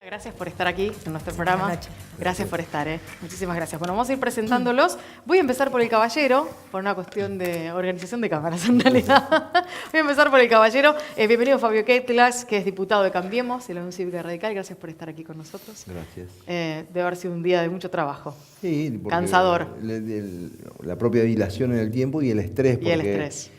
Gracias por estar aquí en nuestro programa. Gracias por estar, Muchísimas gracias. Bueno, vamos a ir presentándolos. Voy a empezar por el caballero, por una cuestión de organización de cámaras en realidad. Voy a empezar por el caballero. Bienvenido Fabio Ketlas, que es diputado de Cambiemos, de la Unión Cívica Radical. Gracias por estar aquí con nosotros. Gracias. Debe haber sido un día de mucho trabajo. Sí, cansador. La propia dilación en el tiempo y el estrés. Y el estrés.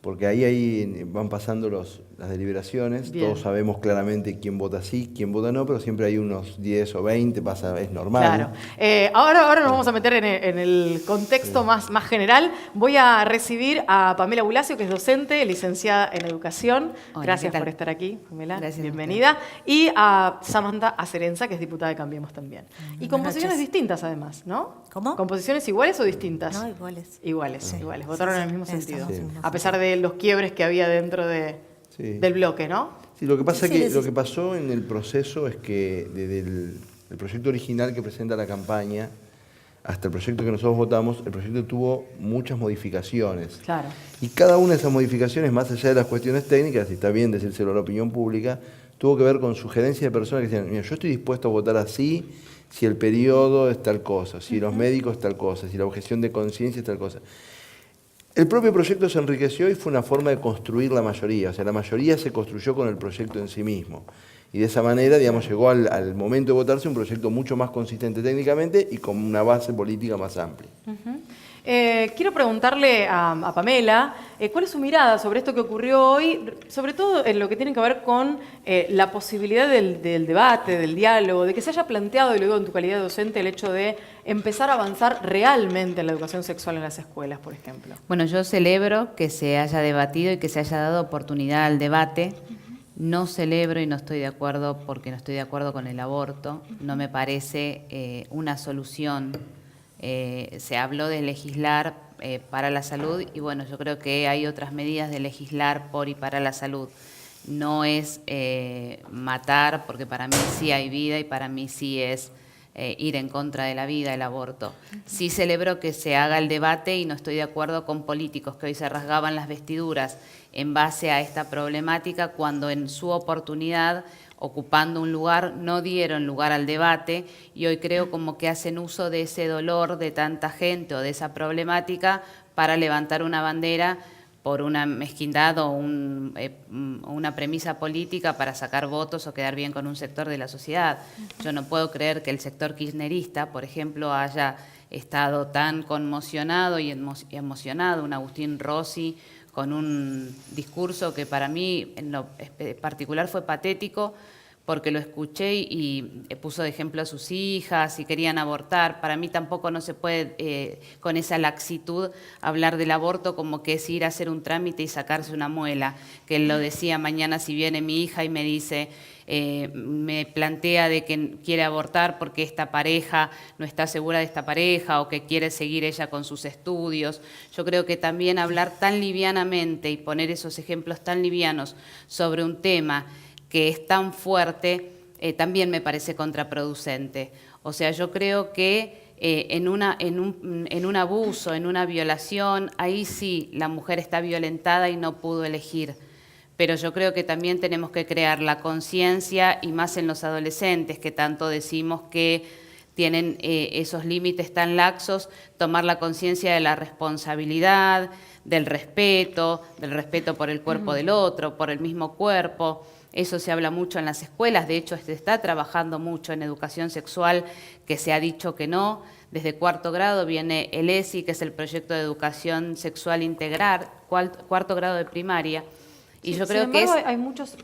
Porque ahí van pasando las deliberaciones, Bien. Todos sabemos claramente quién vota sí, quién vota no, pero siempre hay unos 10 o 20, es normal. Claro. Ahora nos vamos a meter en el contexto más general. Voy a recibir a Pamela Bulacio, que es docente, licenciada en Educación. Hola, Gracias por estar aquí, Pamela. Gracias. Bienvenida. Y a Samantha Acerenza, que es diputada de Cambiemos también. Y composiciones distintas, además, ¿no? ¿Cómo? ¿Composiciones iguales o distintas? No, iguales. Iguales, Sí. iguales. Votaron en el mismo sentido. Sí. A pesar de los quiebres que había dentro del bloque, ¿no? Sí, lo que pasa lo que pasó en el proceso es que desde el proyecto original que presenta la campaña hasta el proyecto que nosotros votamos, el proyecto tuvo muchas modificaciones. Claro. Y cada una de esas modificaciones, más allá de las cuestiones técnicas, y está bien decírselo a la opinión pública, tuvo que ver con sugerencias de personas que decían, mira, yo estoy dispuesto a votar así si el periodo es tal cosa, si los médicos es tal cosa, si la objeción de conciencia es tal cosa. El propio proyecto se enriqueció y fue una forma de construir la mayoría. O sea, la mayoría se construyó con el proyecto en sí mismo. Y de esa manera, digamos, llegó al momento de votarse un proyecto mucho más consistente técnicamente y con una base política más amplia. Quiero preguntarle a Pamela, ¿cuál es su mirada sobre esto que ocurrió hoy? Sobre todo en lo que tiene que ver con la posibilidad del debate, del diálogo, de que se haya planteado, y lo digo en tu calidad de docente, el hecho de empezar a avanzar realmente en la educación sexual en las escuelas, por ejemplo. Bueno, yo celebro que se haya debatido y que se haya dado oportunidad al debate. No celebro y no estoy de acuerdo porque no estoy de acuerdo con el aborto. No me parece una solución. Se habló de legislar para la salud y bueno, yo creo que hay otras medidas de legislar por y para la salud. No es matar, porque para mí sí hay vida y para mí sí es ir en contra de la vida, el aborto. Sí celebro que se haga el debate y no estoy de acuerdo con políticos que hoy se rasgaban las vestiduras en base a esta problemática cuando en su oportunidad, ocupando un lugar, no dieron lugar al debate y hoy creo como que hacen uso de ese dolor de tanta gente o de esa problemática para levantar una bandera por una mezquindad o una premisa política para sacar votos o quedar bien con un sector de la sociedad. Yo no puedo creer que el sector kirchnerista, por ejemplo, haya estado tan conmocionado y emocionado, un Agustín Rossi, con un discurso que para mí en lo particular fue patético, porque lo escuché y puso de ejemplo a sus hijas y querían abortar. Para mí tampoco no se puede, con esa laxitud, hablar del aborto como que es ir a hacer un trámite y sacarse una muela. Que él lo decía, mañana si viene mi hija y me dice, me plantea de que quiere abortar porque esta pareja no está segura de esta pareja o que quiere seguir ella con sus estudios. Yo creo que también hablar tan livianamente y poner esos ejemplos tan livianos sobre un tema que es tan fuerte, también me parece contraproducente. O sea, yo creo que en un abuso, en una violación, ahí sí la mujer está violentada y no pudo elegir. Pero yo creo que también tenemos que crear la conciencia, y más en los adolescentes, que tanto decimos que tienen esos límites tan laxos, tomar la conciencia de la responsabilidad, del respeto por el cuerpo del otro, por el mismo cuerpo. Eso se habla mucho en las escuelas, de hecho se está trabajando mucho en educación sexual, que se ha dicho que no. Desde cuarto grado viene el ESI, que es el proyecto de educación sexual integral, cuarto grado de primaria. Y yo creo que hay muchos,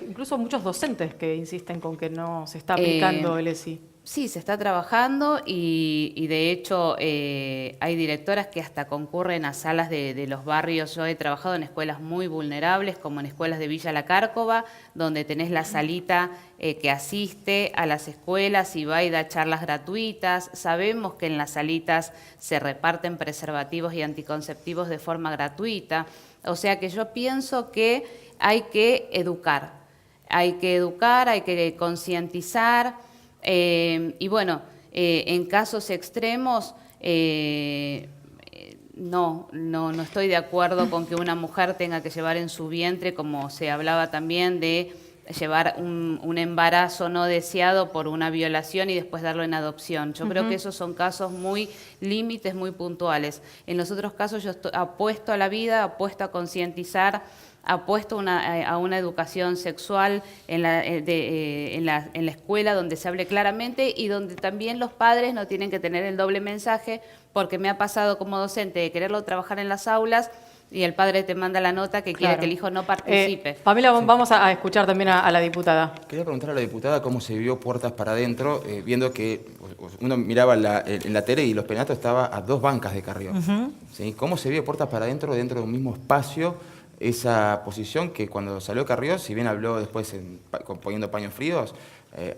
incluso muchos docentes que insisten con que no se está aplicando el ESI. Sí, se está trabajando y de hecho hay directoras que hasta concurren a salas de los barrios. Yo he trabajado en escuelas muy vulnerables, como en escuelas de Villa La Cárcova, donde tenés la salita que asiste a las escuelas y va y da charlas gratuitas. Sabemos que en las salitas se reparten preservativos y anticonceptivos de forma gratuita. O sea que yo pienso que hay que educar, hay que concientizar. Y bueno, en casos extremos, no estoy de acuerdo con que una mujer tenga que llevar en su vientre, como se hablaba también de llevar un embarazo no deseado por una violación y después darlo en adopción. Yo creo que esos son casos muy límites, muy puntuales. En los otros casos yo apuesto a la vida, apuesto a concientizar, apuesto a una educación sexual en la escuela donde se hable claramente y donde también los padres no tienen que tener el doble mensaje, porque me ha pasado como docente de quererlo trabajar en las aulas y el padre te manda la nota que quiere que el hijo no participe. Pamela, vamos a escuchar también a la diputada. Quería preguntar a la diputada cómo se vivió puertas para adentro, viendo que uno miraba en la tele y los Penatos estaba a 2 bancas de Carrió. ¿Sí? ¿Cómo se vive puertas para adentro dentro de un mismo espacio esa posición que cuando salió Carrió, si bien habló después poniendo paños fríos,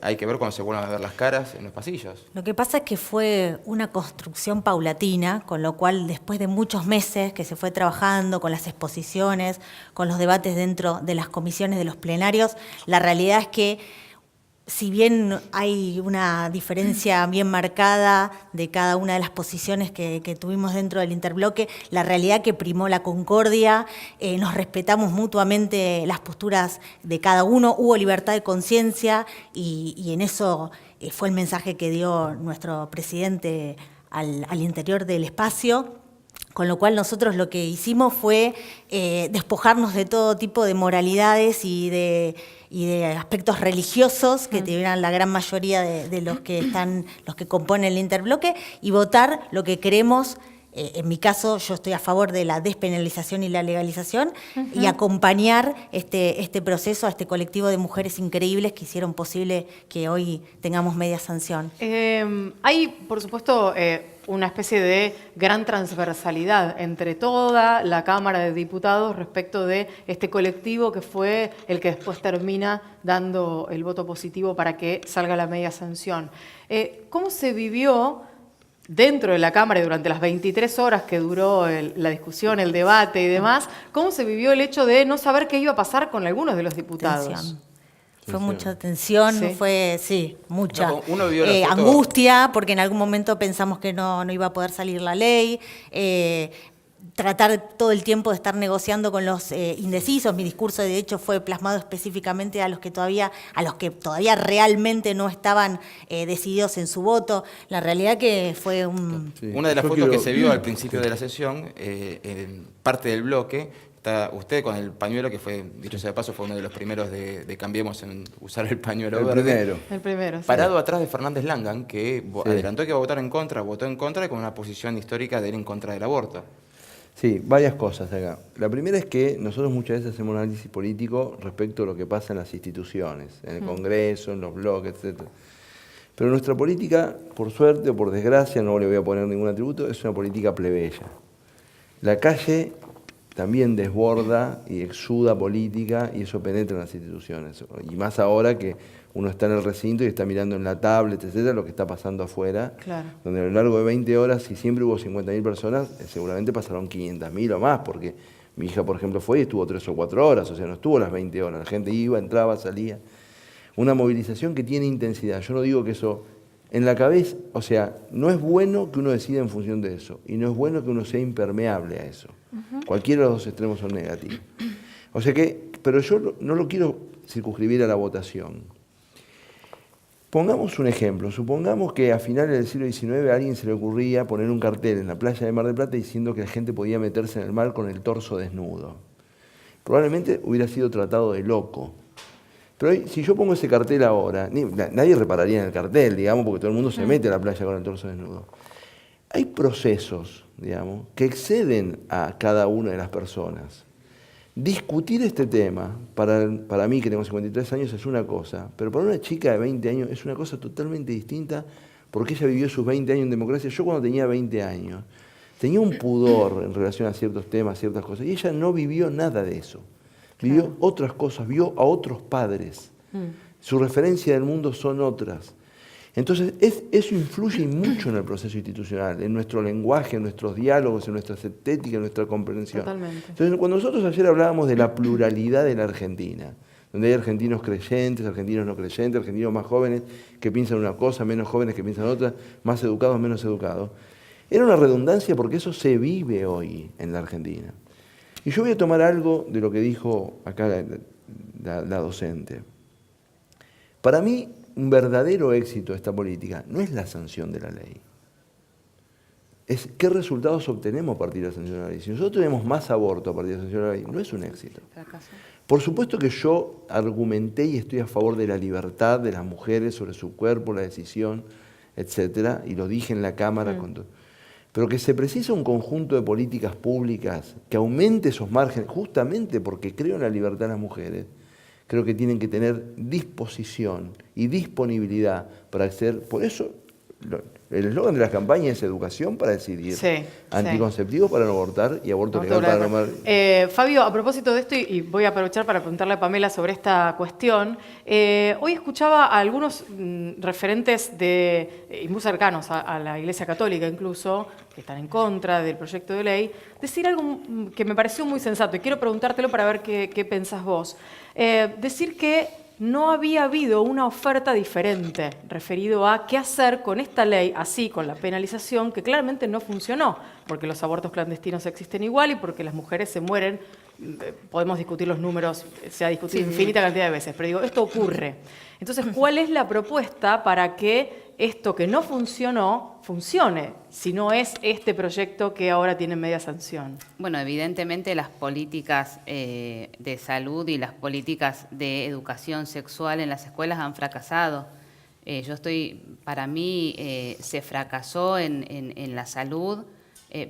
hay que ver cuando se vuelvan a ver las caras en los pasillos? Lo que pasa es que fue una construcción paulatina, con lo cual después de muchos meses que se fue trabajando con las exposiciones, con los debates dentro de las comisiones de los plenarios, la realidad es que si bien hay una diferencia bien marcada de cada una de las posiciones que tuvimos dentro del interbloque, la realidad que primó la concordia, nos respetamos mutuamente las posturas de cada uno, hubo libertad de conciencia y en eso fue el mensaje que dio nuestro presidente al interior del espacio. Con lo cual nosotros lo que hicimos fue despojarnos de todo tipo de moralidades y de aspectos religiosos que tuvieran la gran mayoría de los que componen el interbloque y votar lo que queremos. En mi caso, yo estoy a favor de la despenalización y la legalización y acompañar este proceso a este colectivo de mujeres increíbles que hicieron posible que hoy tengamos media sanción. Hay, por supuesto, una especie de gran transversalidad entre toda la Cámara de Diputados respecto de este colectivo que fue el que después termina dando el voto positivo para que salga la media sanción. ¿Cómo se vivió dentro de la Cámara y durante las 23 horas que duró la discusión, el debate y demás? ¿Cómo se vivió el hecho de no saber qué iba a pasar con algunos de los diputados? Tensión. Fue mucha tensión, fue mucha No, uno vio la foto. angustia, porque en algún momento pensamos que no iba a poder salir la ley, tratar todo el tiempo de estar negociando con los indecisos. Mi discurso de hecho fue plasmado específicamente a los que todavía realmente no estaban decididos en su voto. La realidad que fue Una de las fotos que se vio al principio de la sesión, en parte del bloque, está usted con el pañuelo, que fue, dicho sea de paso, fue uno de los primeros de Cambiemos en usar el pañuelo verde. El primero, sí. Parado atrás de Fernández Langan, que adelantó que iba a votar en contra, votó en contra y con una posición histórica de ir en contra del aborto. Sí, varias cosas acá. La primera es que nosotros muchas veces hacemos un análisis político respecto a lo que pasa en las instituciones, en el Congreso, en los bloques, etc. Pero nuestra política, por suerte o por desgracia, no le voy a poner ningún atributo, es una política plebeya. La calle también desborda y exuda política y eso penetra en las instituciones. Y más ahora que uno está en el recinto y está mirando en la tablet, etcétera, lo que está pasando afuera, donde a lo largo de 20 horas, si siempre hubo 50.000 personas, seguramente pasaron 500.000 o más, porque mi hija, por ejemplo, fue y estuvo 3 o 4 horas, o sea, no estuvo las 20 horas, la gente iba, entraba, salía. Una movilización que tiene intensidad. Yo no digo que eso en la cabeza, o sea, no es bueno que uno decida en función de eso, y no es bueno que uno sea impermeable a eso. Cualquiera de los dos extremos son negativos. O sea que, pero yo no lo quiero circunscribir a la votación. Pongamos un ejemplo, supongamos que a finales del siglo XIX a alguien se le ocurría poner un cartel en la playa de Mar del Plata diciendo que la gente podía meterse en el mar con el torso desnudo. Probablemente hubiera sido tratado de loco. Pero hoy, si yo pongo ese cartel ahora, nadie repararía en el cartel, digamos, porque todo el mundo se mete a la playa con el torso desnudo. Hay procesos, digamos, que exceden a cada una de las personas. Discutir este tema, para mí que tengo 53 años, es una cosa, pero para una chica de 20 años es una cosa totalmente distinta porque ella vivió sus 20 años en democracia. Yo cuando tenía 20 años tenía un pudor en relación a ciertos temas, ciertas cosas, y ella no vivió nada de eso. Vivió otras cosas, vio a otros padres. Su referencia del mundo son otras. Entonces, eso influye mucho en el proceso institucional, en nuestro lenguaje, en nuestros diálogos, en nuestra estética, en nuestra comprensión. Totalmente. Entonces, cuando nosotros ayer hablábamos de la pluralidad de la Argentina, donde hay argentinos creyentes, argentinos no creyentes, argentinos más jóvenes que piensan una cosa, menos jóvenes que piensan otra, más educados, menos educados, era una redundancia porque eso se vive hoy en la Argentina. Y yo voy a tomar algo de lo que dijo acá la docente. Para mí, un verdadero éxito de esta política no es la sanción de la ley. Es qué resultados obtenemos a partir de la sanción de la ley. Si nosotros tenemos más aborto a partir de la sanción de la ley, no es un éxito. Fracaso. Por supuesto que yo argumenté y estoy a favor de la libertad de las mujeres sobre su cuerpo, la decisión, etcétera, y lo dije en la Cámara. Pero que se precisa un conjunto de políticas públicas que aumente esos márgenes, justamente porque creo en la libertad de las mujeres, creo que tienen que tener disposición y disponibilidad para acceder. Por eso el eslogan de la campaña es educación para decidir, Sí, anticonceptivos para no abortar y aborto legal para no morir. Fabio, a propósito de esto, y voy a aprovechar para preguntarle a Pamela sobre esta cuestión, hoy escuchaba a algunos referentes y muy cercanos a la Iglesia Católica incluso, que están en contra del proyecto de ley, decir algo que me pareció muy sensato, y quiero preguntártelo para ver qué pensás vos. Decir que no había habido una oferta diferente referido a qué hacer con esta ley, así con la penalización, que claramente no funcionó, porque los abortos clandestinos existen igual y porque las mujeres se mueren. Podemos discutir los números, se ha discutido infinita cantidad de veces, pero digo, esto ocurre. Entonces, ¿cuál es la propuesta para que esto que no funcionó, funcione, si no es este proyecto que ahora tiene media sanción? Bueno, evidentemente las políticas de salud y las políticas de educación sexual en las escuelas han fracasado. Para mí se fracasó en la salud,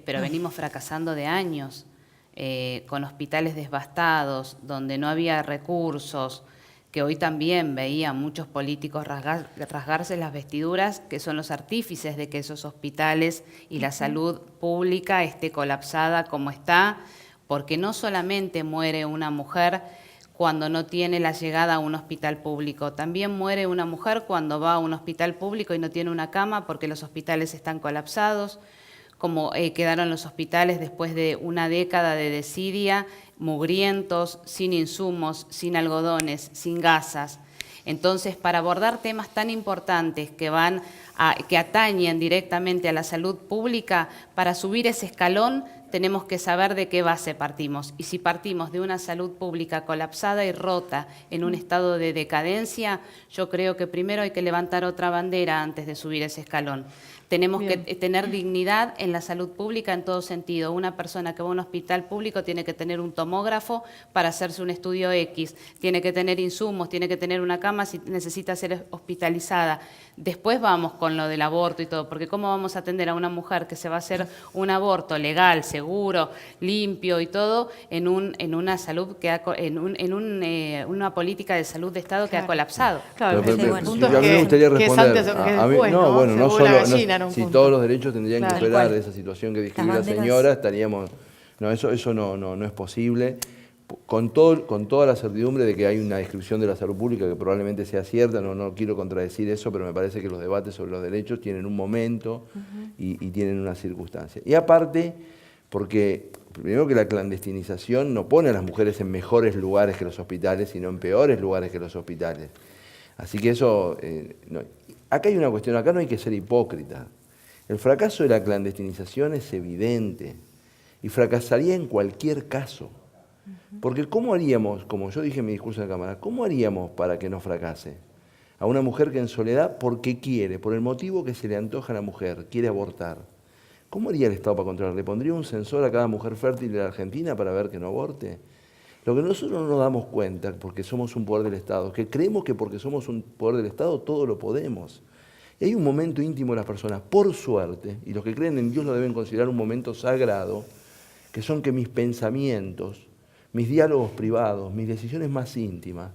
pero venimos fracasando de años, con hospitales devastados, donde no había recursos, que hoy también veía muchos políticos rasgarse las vestiduras, que son los artífices de que esos hospitales y la salud pública esté colapsada como está, porque no solamente muere una mujer cuando no tiene la llegada a un hospital público, también muere una mujer cuando va a un hospital público y no tiene una cama porque los hospitales están colapsados, como quedaron los hospitales después de una década de desidia, mugrientos, sin insumos, sin algodones, sin gasas. Entonces, para abordar temas tan importantes que atañen directamente a la salud pública, para subir ese escalón tenemos que saber de qué base partimos. Y si partimos de una salud pública colapsada y rota en un estado de decadencia, yo creo que primero hay que levantar otra bandera antes de subir ese escalón. Tenemos que tener dignidad en la salud pública en todo sentido. Una persona que va a un hospital público tiene que tener un tomógrafo para hacerse un estudio X, tiene que tener insumos, tiene que tener una cama si necesita ser hospitalizada. Después vamos con lo del aborto y todo, porque ¿cómo vamos a atender a una mujer que se va a hacer un aborto legal, seguro, limpio y todo en una salud una política de salud de Estado que ha colapsado? Claro, Pero, el punto a mí me es gustaría que es responder. antes o que es A mí- después, no, bueno, no Según solo la gallina, en un si punto. todos los derechos tendrían Claro. que esperar Tal de cual. esa situación que describió Las la banderas. señora, estaríamos. No, eso no es posible. Con toda la certidumbre de que hay una descripción de la salud pública que probablemente sea cierta, no quiero contradecir eso, pero me parece que los debates sobre los derechos tienen un momento y tienen una circunstancia. Y aparte, porque primero que la clandestinización no pone a las mujeres en mejores lugares que los hospitales, sino en peores lugares que los hospitales. Así que eso, acá hay una cuestión, acá no hay que ser hipócrita. El fracaso de la clandestinización es evidente y fracasaría en cualquier caso. Porque ¿cómo haríamos, como yo dije en mi discurso en la Cámara, cómo haríamos para que no fracase? A una mujer que en soledad, porque quiere, por el motivo que se le antoja a la mujer, quiere abortar. ¿Cómo haría el Estado para controlar? ¿Le pondría un sensor a cada mujer fértil de la Argentina para ver que no aborte? Lo que nosotros no nos damos cuenta, porque somos un poder del Estado, es que creemos que porque somos un poder del Estado todo lo podemos. Y hay un momento íntimo de las personas, por suerte, y los que creen en Dios lo deben considerar un momento sagrado, que son que mis pensamientos, mis diálogos privados, mis decisiones más íntimas,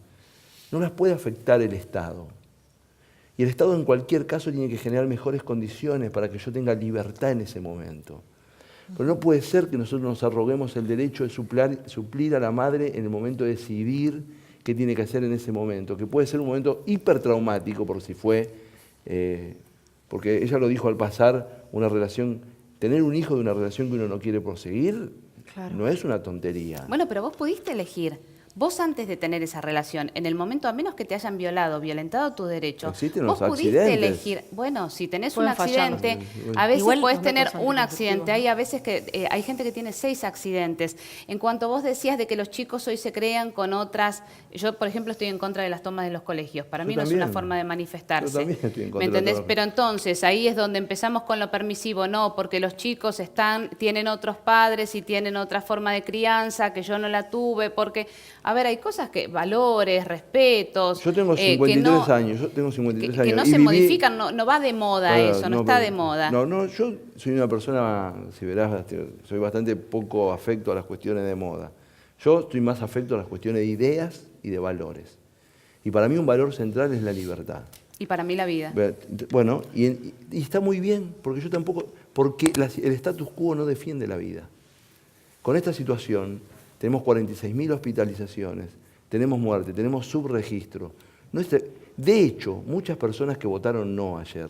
no las puede afectar el Estado. Y el Estado en cualquier caso tiene que generar mejores condiciones para que yo tenga libertad en ese momento. Pero no puede ser que nosotros nos arroguemos el derecho de suplir a la madre en el momento de decidir qué tiene que hacer en ese momento, que puede ser un momento hipertraumático por si fue, porque ella lo dijo al pasar, tener un hijo de una relación que uno no quiere proseguir, Claro. no es una tontería. Bueno, pero vos pudiste elegir. Vos antes de tener esa relación, en el momento, a menos que te hayan violentado tu derecho, Existen vos los pudiste accidentes. elegir, bueno, si tenés Pueden un fallar. accidente, a veces Igual podés los tener métodos un anticonceptivos, accidente, hay a veces que hay gente que tiene 6 accidentes. En cuanto vos decías de que los chicos hoy se crean con otras, yo por ejemplo estoy en contra de las tomas de los colegios, para Yo mí no es también. una forma de manifestarse. Yo también estoy en contra ¿Me de la entendés? toma. Pero entonces ahí es donde empezamos con lo permisivo, no, porque los chicos tienen otros padres y tienen otra forma de crianza que yo no la tuve, porque, a ver, hay cosas que, valores, respetos. Yo tengo que 53 no- años, yo tengo 53 que años. no y se viví- modifican, no va de moda Bueno, eso, no está pero- de moda. No, yo soy una persona, si verás, soy bastante poco afecto a las cuestiones de moda. Yo estoy más afecto a las cuestiones de ideas y de valores. Y para mí un valor central es la libertad. Y para mí la vida. Bueno, y está muy bien, porque yo tampoco, porque el status quo no defiende la vida. Con esta situación tenemos 46.000 hospitalizaciones, tenemos muerte, tenemos subregistro. De hecho, muchas personas que votaron no ayer,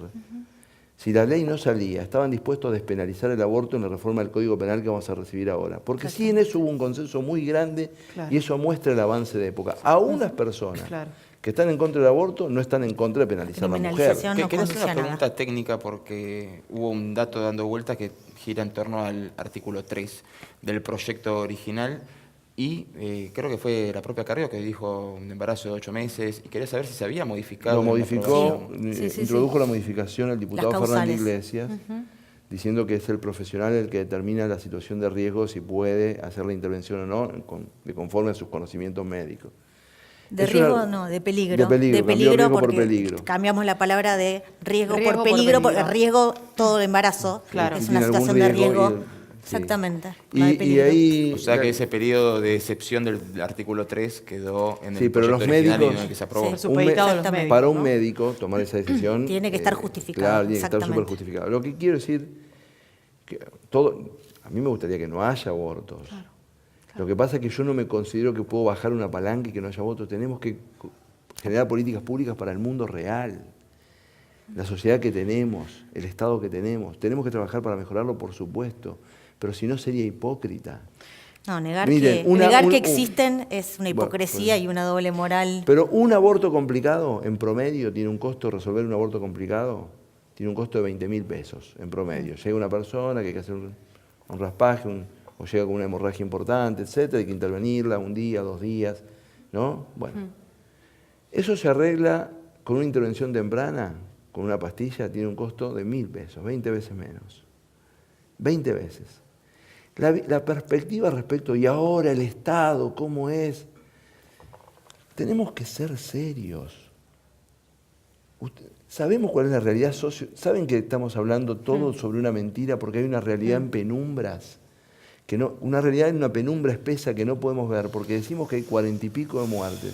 si la ley no salía, estaban dispuestos a despenalizar el aborto en la reforma del Código Penal que vamos a recibir ahora. Porque sí en eso hubo un consenso muy grande Claro. y eso muestra el avance de época. A unas personas Claro. que están en contra del aborto no están en contra de penalizar a la mujer. Criminalización no Quería hacer una condiciona. pregunta técnica porque hubo un dato dando vuelta que gira en torno al artículo 3 del proyecto original y creo que fue la propia Carrió que dijo un embarazo de 8 meses y quería saber si se había modificado. Lo en la modificó, aprobación. Sí, introdujo la modificación el diputado Las Fernández causales. Iglesias, diciendo que es el profesional el que determina la situación de riesgo, si puede hacer la intervención o no, de conforme a sus conocimientos médicos. De Es una- riesgo, no, de peligro. De peligro, cambió riesgo por porque peligro. cambiamos la palabra de riesgo, Riesgo por por peligro, porque peligro. riesgo todo el embarazo, Claro. es Si una tiene algún situación de riesgo. y- sí. Exactamente. Y, no de y peligro. ahí... O sea que ese periodo de excepción del artículo 3 quedó en el Sí, pero proyecto los original y médicos- no en el que se aprobó. Sí. Supeditado a los Exactamente. médicos, Para un ¿no? médico tomar esa decisión... Tiene que estar justificado, Claro, tiene que estar exactamente. súper justificado. Lo que quiero decir, que a mí me gustaría que no haya abortos. Lo que pasa es que yo no me considero que puedo bajar una palanca y que no haya abortos. Tenemos que generar políticas públicas para el mundo real. La sociedad que tenemos, el Estado que tenemos. Tenemos que trabajar para mejorarlo, por supuesto. Pero si no, sería hipócrita. No, negar, Miren, que existen es una hipocresía bueno. y una doble moral. Pero un aborto complicado, en promedio, tiene un costo, resolver un aborto complicado, tiene un costo de 20.000 pesos, en promedio. Llega una persona que hay que hacer un raspaje, o llega con una hemorragia importante, etcétera, hay que intervenirla un día, 2 días, ¿no? Bueno, eso se arregla con una intervención temprana, con una pastilla, tiene un costo de 1.000 pesos, 20 veces menos. 20 veces. La perspectiva respecto, y ahora el Estado, ¿cómo es? Tenemos que ser serios. Sabemos cuál es la realidad saben que estamos hablando todo sobre una mentira porque hay una realidad en penumbras, una realidad en una penumbra espesa que no podemos ver, porque decimos que hay 40 y pico de muertes,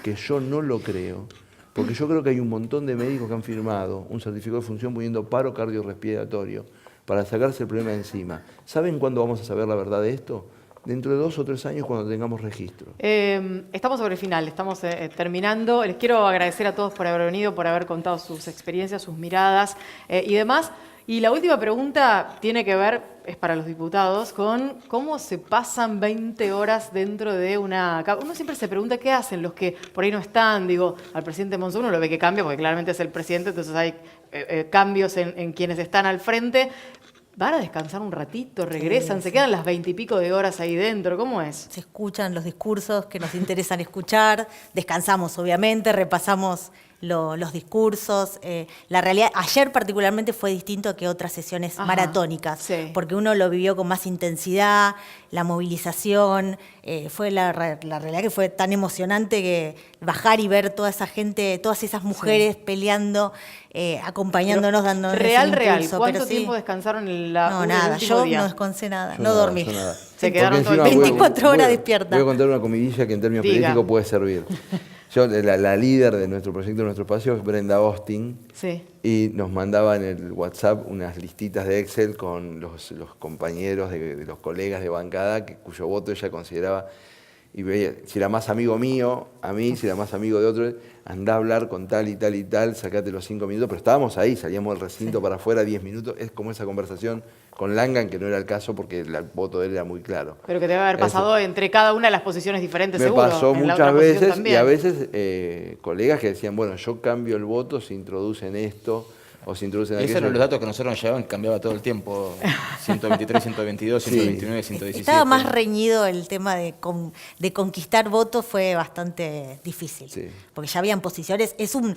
que yo no lo creo, porque yo creo que hay un montón de médicos que han firmado un certificado de función poniendo paro cardiorrespiratorio para sacarse el problema de encima. ¿Saben cuándo vamos a saber la verdad de esto? Dentro de 2 o 3 años cuando tengamos registro. Estamos sobre el final, estamos terminando. Les quiero agradecer a todos por haber venido, por haber contado sus experiencias, sus miradas y demás. Y la última pregunta tiene que ver, es para los diputados, con cómo se pasan 20 horas dentro de una... Uno siempre se pregunta qué hacen los que por ahí no están. Digo, al presidente Monzón uno lo ve que cambia, porque claramente es el presidente, entonces hay cambios en quienes están al frente. ¿Van a descansar un ratito? ¿Regresan? ¿Se quedan las 20 y pico de horas ahí dentro? ¿Cómo es? Se escuchan los discursos que nos interesan escuchar, descansamos obviamente, repasamos los discursos. La realidad, ayer particularmente fue distinto que otras sesiones Ajá, maratónicas, sí. porque uno lo vivió con más intensidad, la movilización, fue la realidad que fue tan emocionante que bajar y ver toda esa gente, todas esas mujeres peleando, acompañándonos, dándonos Real. impulso, ¿Cuánto pero sí. tiempo descansaron en No, nada, yo no descansé nada, no dormí. Yo nada. Se quedaron Porque todo el encima tiempo. 24 horas despierta. Voy a contar una comidilla que en términos Diga. periodísticos puede servir. Yo, la líder de nuestro proyecto, de nuestro espacio, es Brenda Austin. Sí. Y nos mandaba en el WhatsApp unas listitas de Excel con los compañeros, de los colegas de bancada, cuyo voto ella consideraba. y veía, si era más amigo mío, a mí, si era más amigo de otro, andá a hablar con tal y tal y tal, sacate los 5 minutos, pero estábamos ahí, salíamos del recinto para afuera 10 minutos, es como esa conversación con Langan, que no era el caso porque el voto de él era muy claro. Pero que debe haber pasado entre cada una de las posiciones diferentes, Me seguro. pasó en la muchas otra posición veces, y también. a veces colegas que decían, bueno, yo cambio el voto, se introducen esto, o se introducen Esos aquello. eran los datos que nosotros nos llevaban, cambiaba todo el tiempo. 123, 122, Sí. 129, 117. Estaba más reñido el tema de conquistar votos, fue bastante difícil. Sí. Porque ya habían posiciones, es un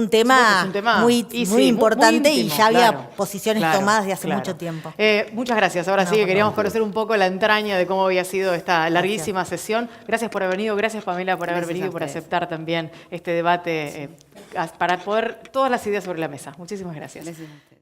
tema, Es un tema muy, y sí, muy importante íntimo, y ya había claro, posiciones claro, tomadas de hace claro. mucho tiempo. Muchas gracias. Ahora No, sí que por queríamos favor. conocer un poco la entraña de cómo había sido esta larguísima sesión. Gracias por haber venido, gracias Pamela por haber Gracias venido y a por ustedes. aceptar también este debate para poner todas las ideas sobre la mesa. Muchísimas gracias. Gracias a ustedes.